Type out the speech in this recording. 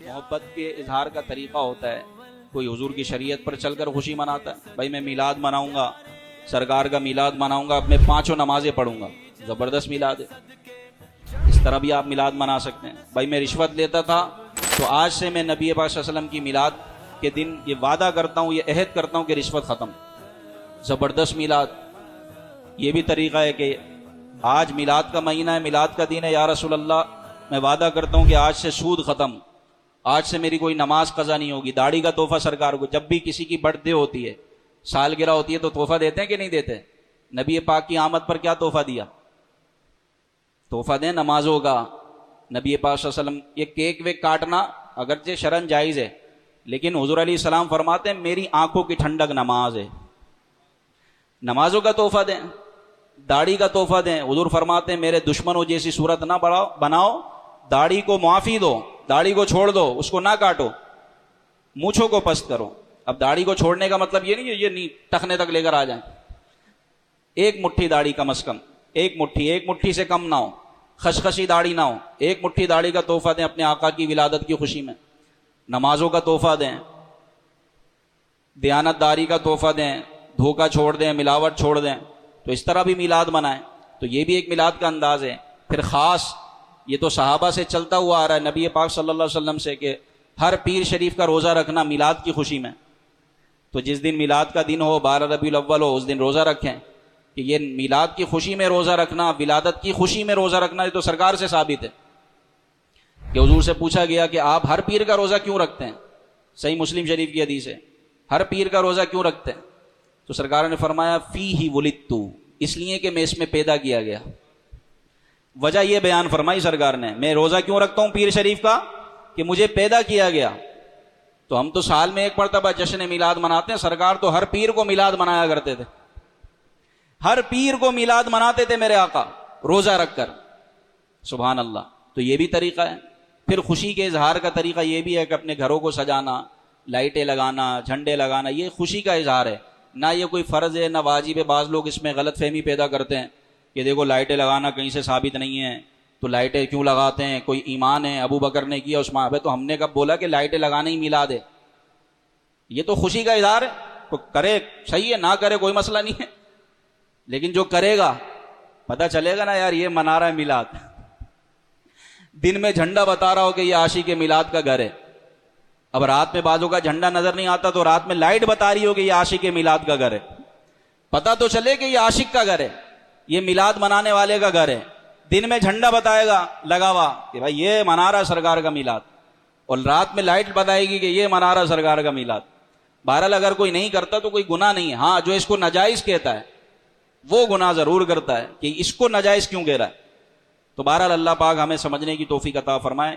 محبت کے اظہار کا طریقہ ہوتا ہے. کوئی حضور کی شریعت پر چل کر خوشی مناتا ہے. بھائی میں میلاد مناؤں گا, سرکار کا میلاد مناؤں گا, اب میں 5 نمازیں پڑھوں گا. زبردست میلاد ہے. اس طرح بھی آپ میلاد منا سکتے ہیں. بھائی میں رشوت لیتا تھا تو آج سے میں نبی پاک صلی اللہ علیہ وسلم کی میلاد کے دن یہ وعدہ کرتا ہوں, یہ عہد کرتا ہوں کہ رشوت ختم. زبردست میلاد. یہ بھی طریقہ ہے کہ آج میلاد کا مہینہ ہے, میلاد کا دن ہے, یا رسول اللہ میں وعدہ کرتا ہوں کہ آج سے سود ختم, آج سے میری کوئی نماز قضا نہیں ہوگی. داڑھی کا تحفہ سرکار کو, جب بھی کسی کی برتھ ڈے ہوتی ہے, سالگرہ ہوتی ہے, تو تحفہ دیتے ہیں کہ نہیں دیتے؟ نبی پاک کی آمد پر کیا تحفہ دیا؟ تحفہ دیں نمازوں کا. نبی پاک صلی اللہ علیہ وسلم یہ کیک ویک کاٹنا اگرچہ شرعن جائز ہے, لیکن حضور علیہ السلام فرماتے ہیں میری آنکھوں کی ٹھنڈک نماز ہے. نمازوں کا تحفہ دیں, داڑھی کا تحفہ دیں. حضور فرماتے ہیں میرے دشمنوں جیسی صورت نہ بناؤ, داڑھی کو معافی دو, داڑھی کو چھوڑ دو, اس کو نہ کاٹو, مونچھوں کو پست کرو. اب داڑھی کو چھوڑنے کا مطلب یہ نہیں کہ یہ نہیں ٹخنے تک لے کر آ جائیں. ایک مٹھی داڑھی کم از کم, ایک مٹھی سے کم نہ ہو, خشخشی داڑھی نہ ہو. ایک مٹھی داڑھی کا تحفہ دیں اپنے آقا کی ولادت کی خوشی میں. نمازوں کا تحفہ دیں, دیانت داری کا تحفہ دیں, دھوکہ چھوڑ دیں, ملاوٹ چھوڑ دیں. تو اس طرح بھی میلاد منائیں. تو یہ بھی ایک میلاد کا انداز ہے. پھر خاص یہ تو صحابہ سے چلتا ہوا آ رہا ہے, نبی پاک صلی اللہ علیہ وسلم سے, کہ ہر پیر شریف کا روزہ رکھنا میلاد کی خوشی میں. تو جس دن میلاد کا دن ہو, 12 ربیع الاول ہو, اس دن روزہ رکھیں. کہ یہ میلاد کی خوشی میں روزہ رکھنا, ولادت کی خوشی میں روزہ رکھنا, یہ تو سرکار سے ثابت ہے. کہ حضور سے پوچھا گیا کہ آپ ہر پیر کا روزہ کیوں رکھتے ہیں؟ صحیح مسلم شریف کی حدیث ہے, ہر پیر کا روزہ کیوں رکھتے ہیں؟ تو سرکار نے فرمایا فیہ ولدت, اس لیے کہ میں اس میں پیدا کیا گیا. وجہ یہ بیان فرمائی سرکار نے, میں روزہ کیوں رکھتا ہوں پیر شریف کا؟ کہ مجھے پیدا کیا گیا. تو ہم تو سال میں ایک مرتبہ جشن میلاد مناتے ہیں, سرکار تو ہر پیر کو میلاد منایا کرتے تھے. ہر پیر کو میلاد مناتے تھے میرے آقا روزہ رکھ کر. سبحان اللہ. تو یہ بھی طریقہ ہے. پھر خوشی کے اظہار کا طریقہ یہ بھی ہے کہ اپنے گھروں کو سجانا, لائٹیں لگانا, جھنڈے لگانا, یہ خوشی کا اظہار ہے. نہ یہ کوئی فرض ہے نہ واجب ہے. بعض لوگ اس میں غلط فہمی پیدا کرتے ہیں کہ دیکھو لائٹیں لگانا کہیں سے ثابت نہیں ہے, تو لائٹیں کیوں لگاتے ہیں, کوئی ایمان ہے, ابو بکر نے کیا عثمان. تو ہم نے کب بولا کہ لائٹیں لگانا ہی میلاد ہے؟ یہ تو خوشی کا اظہار ہے. تو کرے صحیح ہے, نہ کرے کوئی مسئلہ نہیں ہے, لیکن جو کرے گا پتہ چلے گا نا یار یہ منا رہا ہے میلاد. دن میں جھنڈا بتا رہا ہو کہ یہ عاشق میلاد کا گھر ہے, اب رات میں بعضوں کا جھنڈا نظر نہیں آتا تو رات میں لائٹ بتا رہی ہو کہ یہ عاشق میلاد کا گھر ہے. پتہ تو چلے کہ یہ عاشق کا گھر ہے, یہ میلاد منانے والے کا گھر ہے. دن میں جھنڈا بتائے گا لگا ہوا کہ بھائی یہ منا رہا سرکار کا میلاد, اور رات میں لائٹ بتائے گی کہ یہ منا رہا سرکار کا میلاد. بہرحال اگر کوئی نہیں کرتا تو کوئی گناہ نہیں ہے. ہاں جو اس کو ناجائز کہتا ہے وہ گناہ ضرور کرتا ہے کہ اس کو ناجائز کیوں کہہ رہا ہے. تو بہرحال اللہ پاک ہمیں سمجھنے کی توفیق عطا فرمائے.